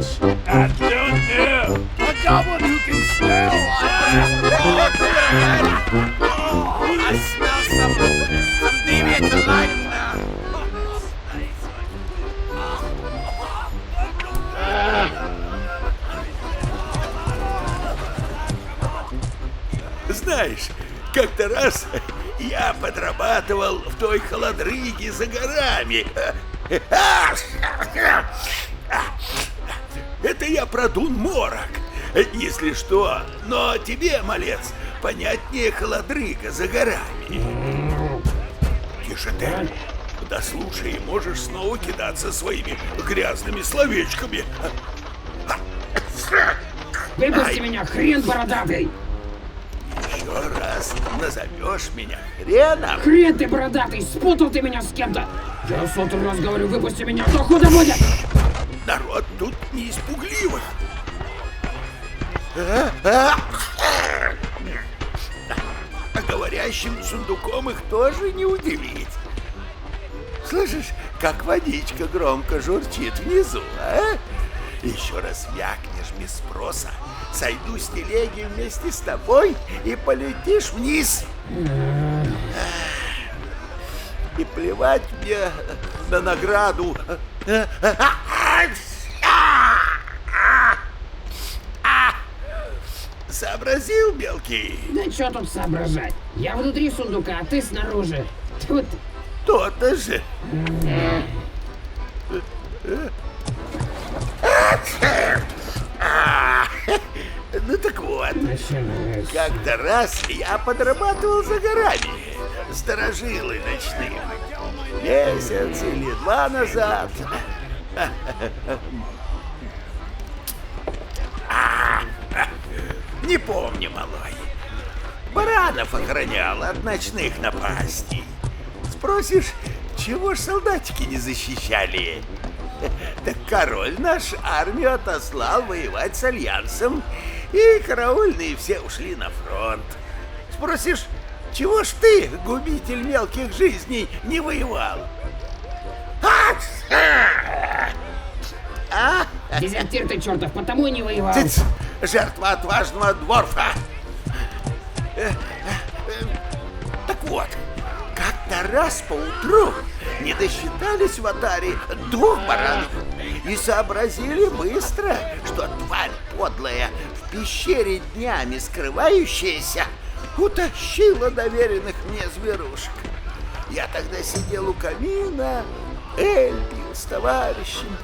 us. I don't know. A goblin who can smell. I smell some deviant delight now. Знаешь, как-то раз я подрабатывал в той холодрыге за горами. Это я про Дун-Морок, если что. Но тебе, малец, понятнее холодрыга за горами. Тише ты. Да слушай, можешь снова кидаться своими грязными словечками. Выпусти меня, хрен бородатый! Еще раз назовешь меня хреном? Хрен ты бородатый, спутал ты меня с кем-то! Я 100-й раз говорю, выпусти меня, то худо будет! Народ тут не испугливый. А говорящим сундуком их тоже не удивить. Слышишь, как водичка громко журчит внизу, а? Еще раз вякнешь без спроса, сойду с телеги вместе с тобой и полетишь вниз. И плевать мне на награду. Сообразил, мелкий? Да что тут соображать? Я внутри сундука, а ты снаружи. Тут... То-то же. Ну так вот, как-то раз я подрабатывал за горами, сторожилы ночные. Месяц или два назад. Не помню, малой. Баранов охранял от ночных напастей. Спросишь, чего ж солдатики не защищали? Так король наш армию отослал воевать с Альянсом, и караульные все ушли на фронт. Спросишь, чего ж ты, губитель мелких жизней, не воевал? Дезертир ты чертов, потому и не воевал. Цыц! Жертва отважного дворфа. Так вот, как-то раз поутру не досчитались в атаре 2 баранов и сообразили быстро, что тварь подлая, в пещере днями скрывающаяся, утащила доверенных мне зверушек. Я тогда сидел у камина, эль пил с товарищем.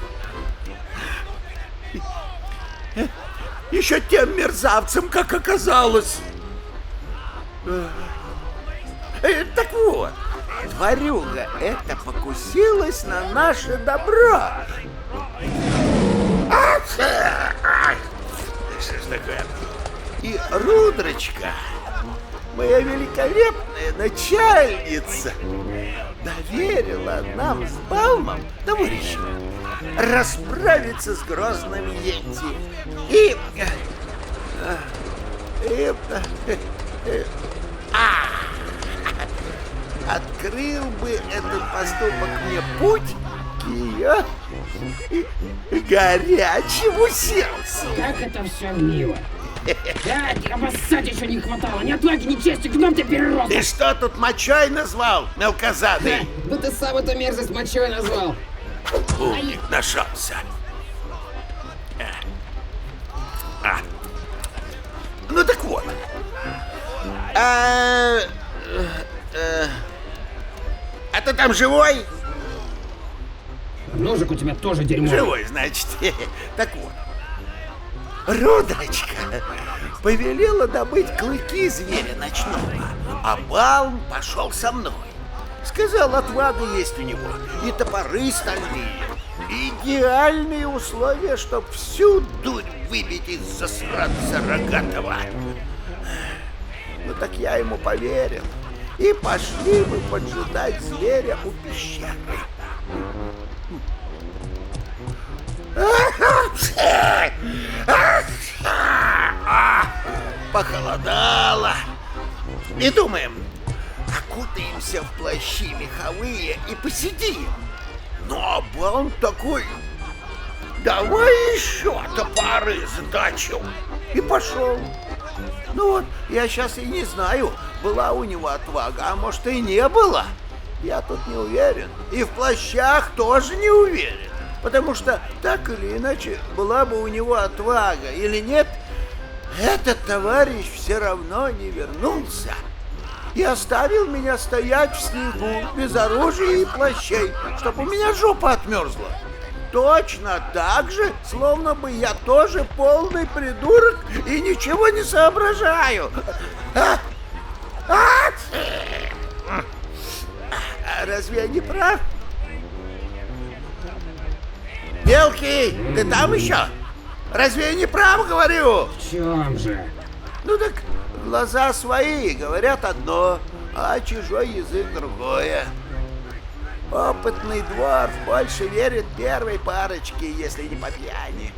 Еще тем мерзавцем, как оказалось. Так вот, тварюга эта покусилась на наше добро. Что ж такое? И Рудрочка, моя великолепная начальница, доверила нам с Балмом, товарищем, расправиться с грозным Йети. И открыл бы этот поступок мне путь к ее горячему сердцу. Как это все мило. Да, обоссать еще не хватало. Ни отваги, ни чести, гном ты перерос. Ты что тут мочой назвал, мелкозадый? Да ты сам эту мерзость мочой назвал. Умник нашелся. Ну так вот. А ты там живой? Ножик у тебя тоже дерьмо. Живой, значит. Так вот. Рудрочка повелела добыть клыки зверя ночного, а Балм пошел со мной. Сказал, отвага есть у него, и топоры стальные. Идеальные условия, чтоб всю дурь выбить из засранца рогатого. Ну так я ему поверил. И пошли мы поджидать зверя у пещеры. Похолодало. И думаем, окутаемся в плащи меховые и посидим. Ну а Балм такой давай еще топоры сдачу. И пошел. Ну вот, я сейчас и не знаю, была у него отвага, а может и не было. Я тут не уверен. И в плащах тоже не уверен. Потому что, так или иначе, была бы у него отвага или нет, этот товарищ все равно не вернулся. И оставил меня стоять в снегу, без оружия и плащей, чтобы у меня жопа отмерзла. Точно так же, словно бы я тоже полный придурок и ничего не соображаю. Разве я не прав? Мелкий, ты там еще? Разве я не прав, говорю? В чем же? Ну так глаза свои говорят одно, а чужой язык другое. Опытный дворф больше верит первой парочке, если не по пьяни.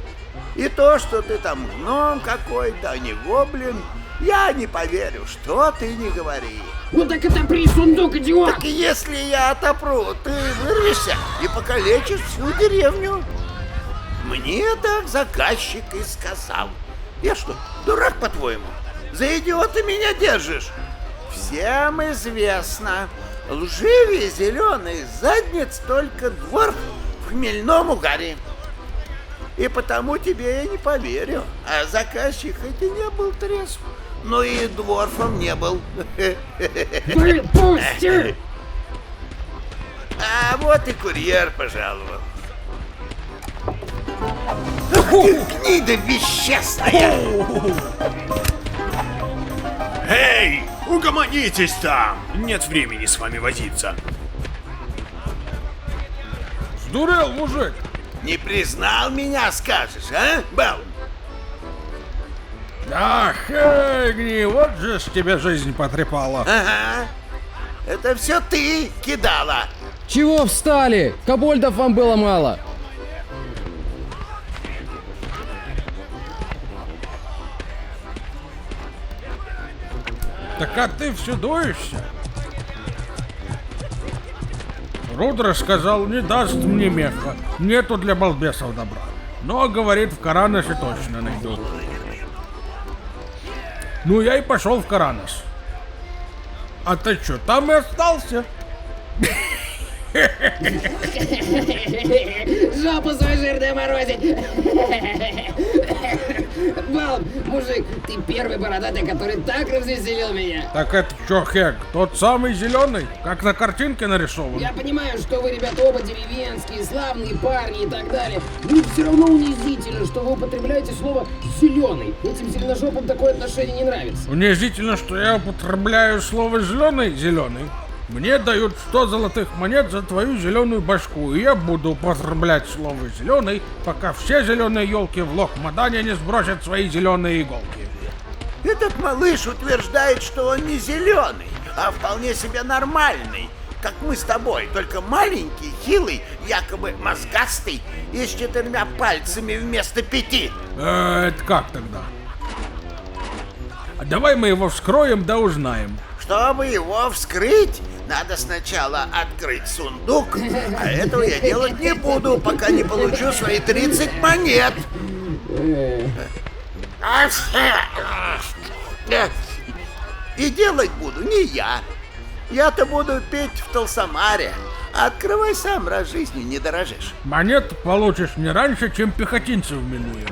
И то, что ты там гном какой-то, а не гоблин, я не поверю, что ты не говори. Ну так отопри сундук, идиот! Так если я отопру, ты вырвешься и покалечишь всю деревню. Мне так заказчик и сказал. Я что, дурак, по-твоему? За идиота меня держишь? Всем известно, лживее зеленых задниц только дворф в хмельном угаре. И потому тебе я не поверю. А заказчик хоть и не был трезв, но и дворфом не был. Выпусти! А вот и курьер пожаловал. Ах ты, гнида вещестная! Эй, угомонитесь там! Нет времени с вами возиться. Сдурел, мужик! Не признал меня, скажешь, а, Баум? Ах, Эгни, вот же ж тебе жизнь потрепала. Ага. Это все ты кидала. Чего встали? Кобольдов вам было мало. Так а ты все дуешься? Рудра сказал, не даст мне меха. Нету для балбесов добра. Но, говорит, в Караносе точно найду. Ну, я и пошел в Каранос. А ты что, там и остался? Жопу свою жирную морозить! Балм, мужик, ты первый бородатый, который так развеселил меня. Так это что, Хек, тот самый зеленый, как на картинке нарисован? Я понимаю, что вы, ребята, оба деревенские, славные парни и так далее. Но все равно унизительно, что вы употребляете слово «зеленый». Этим зеленожопам такое отношение не нравится. Унизительно, что я употребляю слово «зеленый», «зеленый». Мне дают 100 золотых монет за твою зеленую башку, и я буду употреблять слово «зеленый», пока все зеленые елки в Лохмадане не сбросят свои зеленые иголки. Этот малыш утверждает, что он не зеленый, а вполне себе нормальный, как мы с тобой, только маленький, хилый, якобы мозгастый и с 4 пальцами вместо 5. Это как тогда? А давай мы его вскроем да узнаем. Чтобы его вскрыть, надо сначала открыть сундук, а этого я делать не буду, пока не получу свои 30 монет. И делать буду не я. Я-то буду петь в Талсамаре. Открывай сам, раз жизнью не дорожишь. Монет получишь не раньше, чем пехотинцев минуем.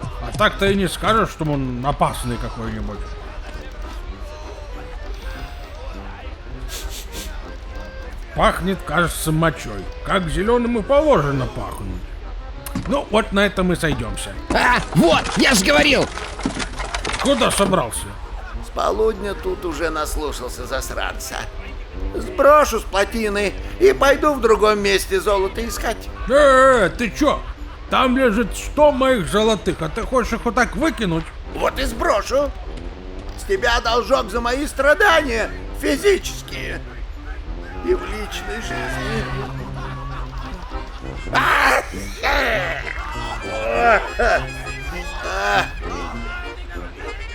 А так ты и не скажешь, что он опасный какой-нибудь. Пахнет, кажется, мочой. Как зеленым и положено пахнуть. Ну, вот на этом и сойдемся. А, вот, я же говорил! Куда собрался? С полудня тут уже наслушался засранца. Сброшу с плотины и пойду в другом месте золото искать. Ты чё? Там лежит 100 моих золотых, а ты хочешь их вот так выкинуть? Вот и сброшу. С тебя должок за мои страдания физические и в личной жизни.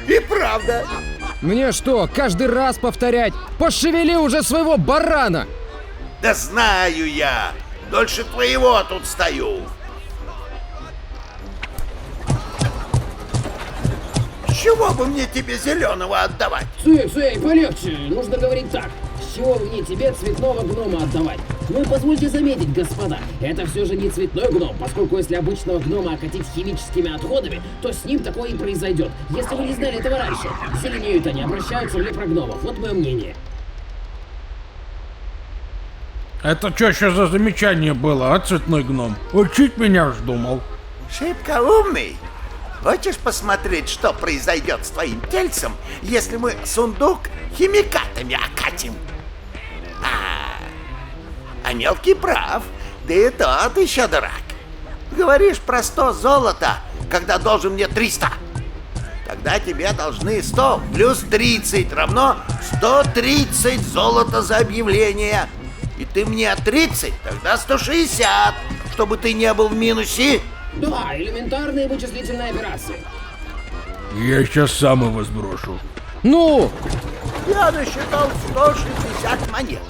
И правда. Мне что, каждый раз повторять? Пошевели уже своего барана! Да знаю я. Дольше твоего тут стою. С чего бы мне тебе зеленого отдавать? Цей, полегче. Нужно говорить так. С чего мне тебе цветного гнома отдавать? Ну и позвольте заметить, господа, это все же не цветной гном, поскольку если обычного гнома окатить химическими отходами, то с ним такое и произойдет. Если вы не знали этого раньше, зеленеют они, обращаются в лепрогномов. Вот мое мнение. Это что еще за замечание было, а, цветной гном? Учить меня вздумал. Шибко умный. Хочешь посмотреть, что произойдет с твоим тельцем, если мы сундук химикатами окатим? А мелкий прав, да и тот еще дурак. Говоришь про 100 золота, когда должен мне 300. Тогда тебе должны 100 плюс 30 равно 130 золота за объявление. И ты мне 30, тогда 160, чтобы ты не был в минусе. Да, элементарные вычислительные операции. Я сейчас сам его сброшу. Ну, Я насчитал 160 монет.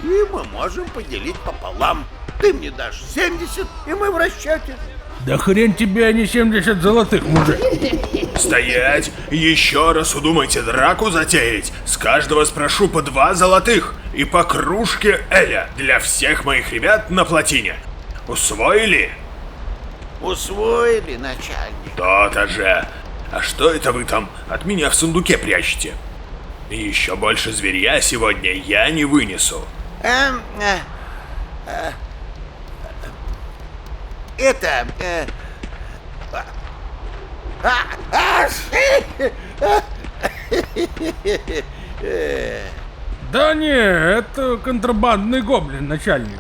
И мы можем поделить пополам. Ты мне дашь 70, и мы в расчете. Да хрен тебе, а не 70 золотых, мужик. Стоять! Еще раз удумайте драку затеять. С каждого спрошу по 2 золотых и по кружке Эля для всех моих ребят на плотине. Усвоили? Усвоили, начальник. То-то же. А что это вы там от меня в сундуке прячете? И еще больше зверья сегодня я не вынесу. Это... Да не, это контрабандный гоблин, начальник.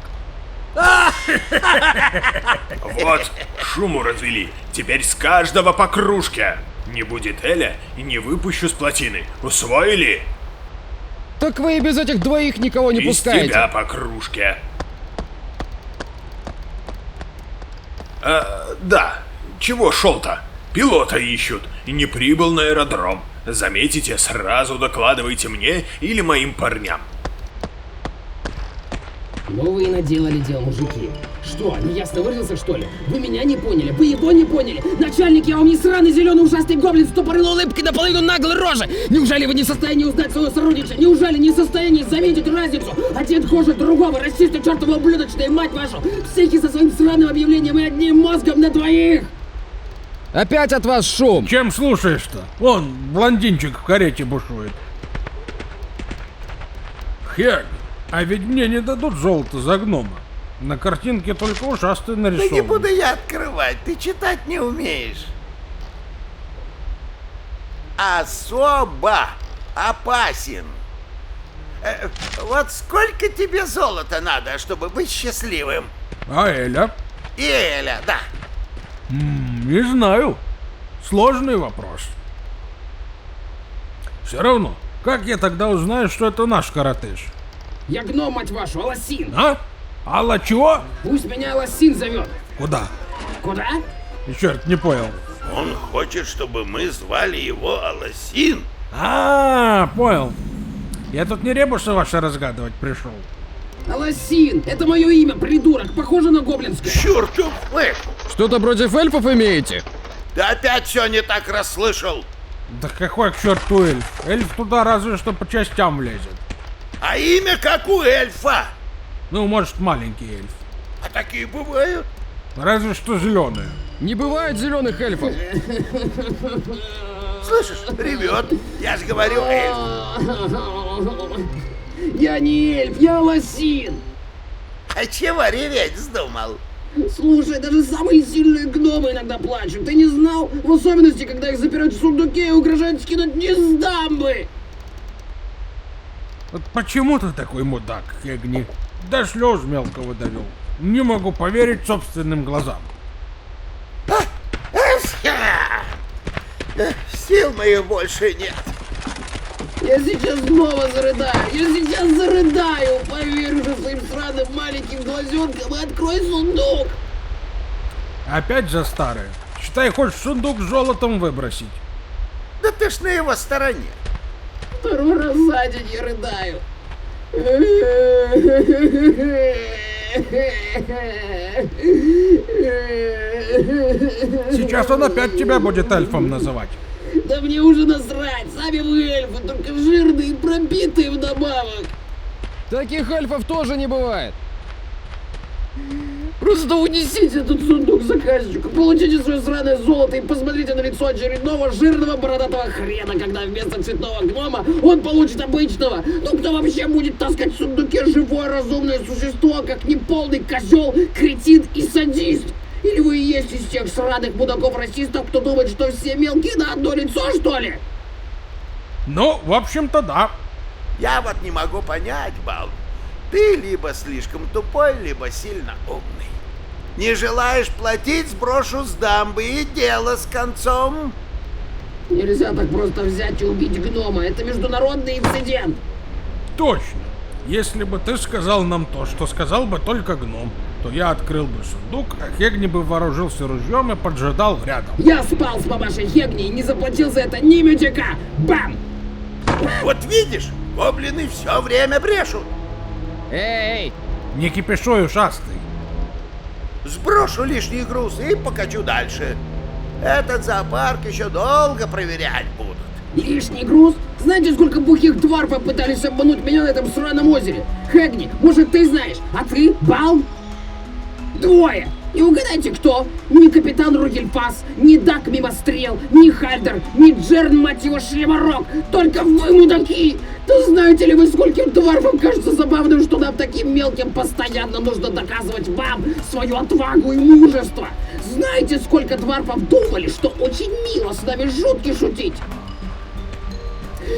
Вот, шуму развели. Теперь с каждого по кружке. Не будет Эля и не выпущу с плотины. Усвоили? так вы и без этих двоих никого не Из пускаете. тебя по кружке. Да, чего шел-то? Пилота ищут и не прибыл на аэродром. Заметите, сразу докладывайте мне или моим парням. Ну вы и наделали дел, мужики. Что, неясно выразился, что ли? Вы меня не поняли, вы его не поняли. Начальник, я вам не сраный зеленый ужасный гоблин с тупорылой улыбкой наполовину наглой рожи. Неужели вы не в состоянии узнать своего сородича? Неужели не в состоянии заметить разницу? Один хуже другого, расисты чертова ублюдочная, мать вашу! Психи со своим сраным объявлением и одним мозгом на двоих! Опять от вас шум. Чем слушаешь-то? Вон, блондинчик в карете бушует. Хер, а ведь мне не дадут золото за гнома. На картинке только ужасно Да нарисовано. не буду я открывать, ты читать не умеешь. Особо опасен. Вот сколько тебе золота надо, чтобы быть счастливым? А Эля? И Эля, да. Не знаю. Сложный вопрос. Все равно, как я тогда узнаю, что это наш коротыш? Я гном, мать вашу, Аласин! А? Алла чего? Пусть меня Аласин зовет! Куда? Куда? Черт, не понял. Он хочет, чтобы мы звали его Аласин. Понял. Я тут не ребусы ваши разгадывать пришел. Аласин! Это мое имя, придурок! Похоже на гоблинское! Чертов флэш! Что-то против эльфов имеете? Ты опять все не так расслышал. Да какой к черту эльф? Эльф туда разве что по частям влезет. А имя как у эльфа. Ну, может, маленький эльф. А такие бывают. Разве что зеленые. Не бывает зеленых эльфов. Слышишь, ревет. Я же говорю, эльф. Я не эльф, я Аласин! А чего реветь вздумал? Слушай, даже самые сильные гномы иногда плачут. Ты не знал? В особенности, когда их запирают в сундуке и угрожают скинуть не с дамбы! Вот почему ты такой мудак, Хегни? До слез мелкого довел. Не могу поверить собственным глазам. Сил моих больше нет. Я сейчас снова зарыдаю! Я сейчас зарыдаю! Поверь уже своим сраным маленьким глазенкам и открой сундук! Опять за старое. Считай, хочешь сундук с золотом выбросить. Да ты ж на его стороне. Второй раз за день я рыдаю. Сейчас он опять тебя будет эльфом называть. Да мне уже насрать, сами вы эльфы, только жирные и пробитые вдобавок. Таких эльфов тоже не бывает. Просто унесите этот сундук заказчику, получите свое сраное золото и посмотрите на лицо очередного жирного бородатого хрена, когда вместо цветного гнома он получит обычного. Ну кто вообще будет таскать в сундуке живое разумное существо, как неполный козел, кретин и садист? Или вы и есть из тех сраных мудаков-расистов, кто думает, что все мелкие на одно лицо, что ли? Ну, в общем-то, да. Я вот не могу понять, Балм. Ты либо слишком тупой, либо сильно умный. Не желаешь платить, сброшу с дамбы и дело с концом. Нельзя так просто взять и убить гнома, это международный инцидент. Точно. Если бы ты сказал нам то, что сказал бы только гном, то я открыл бы сундук, а Хегни бы вооружился ружьем и поджидал рядом. Я спал с мамашей Хегни и не заплатил за это ни медика. Бам! Вот видишь, гоблины все время брешут. Эй! Не кипишуй, ушастый. Сброшу лишний груз и покачу дальше. Этот зоопарк еще долго проверять будут. Лишний груз? Знаете, сколько бухих дварфов пытались обмануть меня на этом сраном озере? Хегни, может ты знаешь, а ты, Балм? Двое! И угадайте кто? Ни капитан Ругельфас, ни Дак Мимострел, ни Хальдер, ни Джерн, мать его, Шлеморок. Только вы, мудаки! Да знаете ли вы, скольким дварфам кажется забавным, что нам таким мелким постоянно нужно доказывать вам свою отвагу и мужество? Знаете, сколько дварфов думали, что очень мило с нами шутки шутить?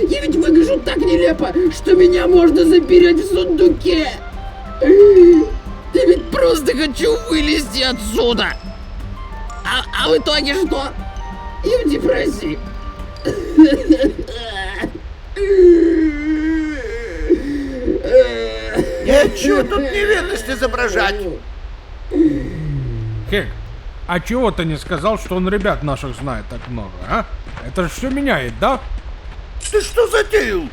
Я ведь выгляжу так нелепо, что меня можно запереть в сундуке. Я ведь просто хочу вылезти отсюда. А в итоге что? Я в депрессии. Нечего тут невинность изображать. Хег, а чего ты не сказал, что он ребят наших знает так много, а? Это же все меняет, да? Ты что затеял?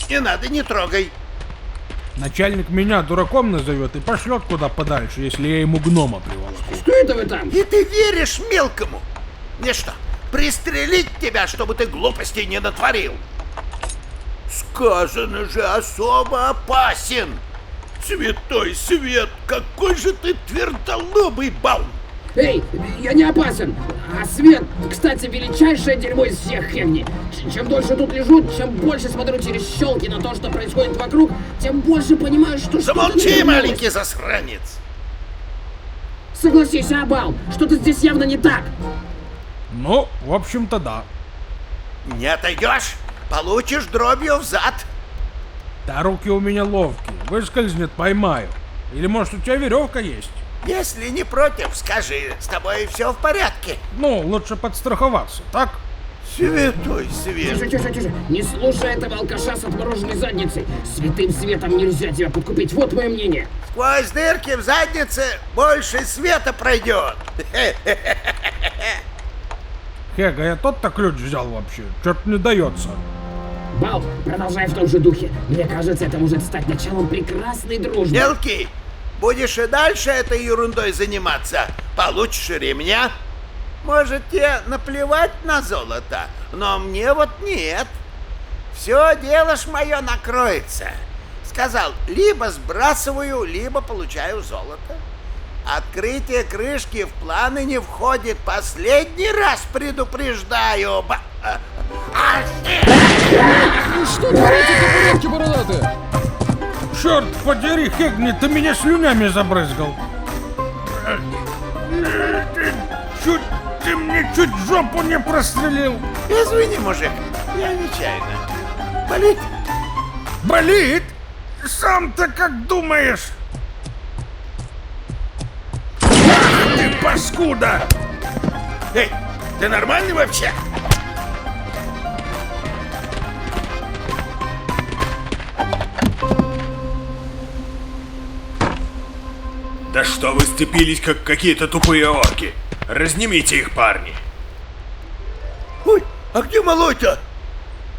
Не надо, не трогай. Начальник меня дураком назовет и пошлет куда подальше, если я ему гнома приволоку. Что это вы там? И ты веришь мелкому? Мне что, пристрелить тебя, чтобы ты глупостей не натворил? Сказано же, особо опасен. Святой свет, какой же ты твердолобый, Балм! Эй, я не опасен. А Свет, кстати, величайшее дерьмо из всех Хегни. Чем дольше тут лежу, чем больше смотрю через щелки на то, что происходит вокруг, тем больше понимаю, что что-то Замолчи, не вернулось. маленький засранец! Согласись, Абал, что-то здесь явно не так. Ну, в общем-то, да. Не отойдешь, получишь дробью в зад. Да руки у меня ловкие, выскользнет, поймаю. Или может у тебя веревка есть? Если не против, скажи, с тобой все в порядке. Ну, лучше подстраховаться, так? Святой свет! Тише. Не слушай этого алкаша с отмороженной задницей. Святым светом нельзя тебя подкупить, вот мое мнение. Сквозь дырки в заднице больше света пройдет. Хега, я тот-то ключ взял вообще, чё-то не дается. Бал, продолжай в том же духе. Мне кажется, это может стать началом прекрасной дружбы. Мелкий, будешь и дальше этой ерундой заниматься, получишь ремня. Может, тебе наплевать на золото, но мне вот нет. Все дело ж мое накроется. Сказал, либо сбрасываю, либо получаю золото. Открытие крышки в планы не входит. Последний раз предупреждаю. Что творите, табуретки бородатые? Черт подери, Хегни, ты меня слюнями забрызгал. Ты мне чуть жопу не прострелил. Извини, мужик, я нечаянно. Болит? Болит? Сам-то как думаешь? Ах ты паскуда! Эй, ты нормальный вообще? Да что вы сцепились, как какие-то тупые орки? Разнимите их, парни. Ой, а где малой-то?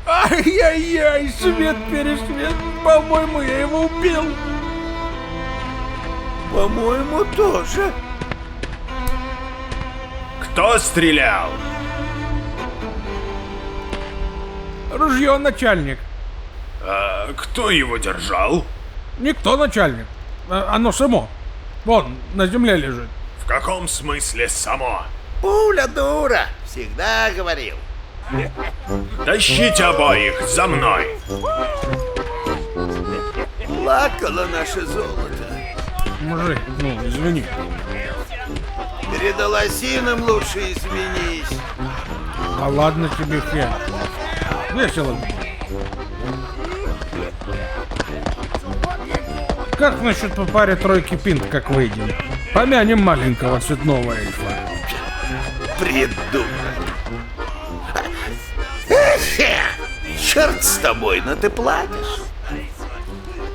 Ай-яй-яй, свет-пересвет, по-моему, я его убил. По-моему, тоже. Кто стрелял? Ружье, начальник. А кто его держал? Никто, начальник. Оно само. Вон, на земле лежит. В каком смысле само? Пуля дура, всегда говорил. Тащите обоих за мной. Плакало наше золото. Мужик, ну, извини. Перед лосином лучше извинись. А ладно тебе, хер. Весело. Как насчет по паре тройки пинт, как выйдем? Помянем маленького цветного эльфа. Придурок. Черт с тобой, но ты платишь.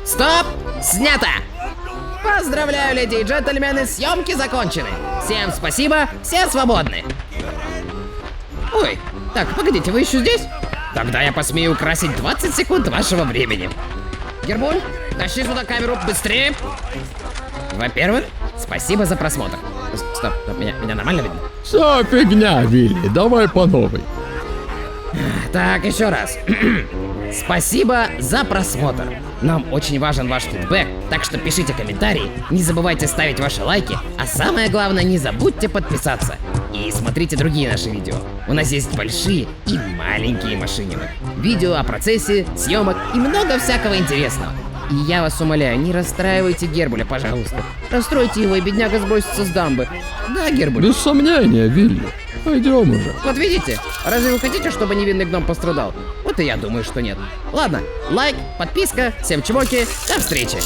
Стоп! Снято! Поздравляю, леди и джентльмены, съемки закончены. Всем спасибо, все свободны. Ой, так, погодите, вы еще здесь? Тогда я посмею украсить 20 секунд вашего времени. Гербуль, тащи сюда камеру быстрее. Во-первых, спасибо за просмотр. Стоп, меня нормально видно? Все фигня, Вилли, давай по новой. Так, еще раз. Спасибо за просмотр. Нам очень важен ваш фидбэк, так что пишите комментарии, не забывайте ставить ваши лайки, а самое главное, не забудьте подписаться. И смотрите другие наши видео. У нас есть большие и маленькие машинины. Видео о процессе, съемок и много всякого интересного. И я вас умоляю, не расстраивайте Гербуля, пожалуйста. Расстройте его, и бедняга сбросится с дамбы. Да, Гербуль? Без сомнения, Вилли. Пойдем уже. Вот видите? Разве вы хотите, чтобы невинный гном пострадал? Вот и я думаю, что нет. Ладно, лайк, подписка, всем чмоки, до встречи.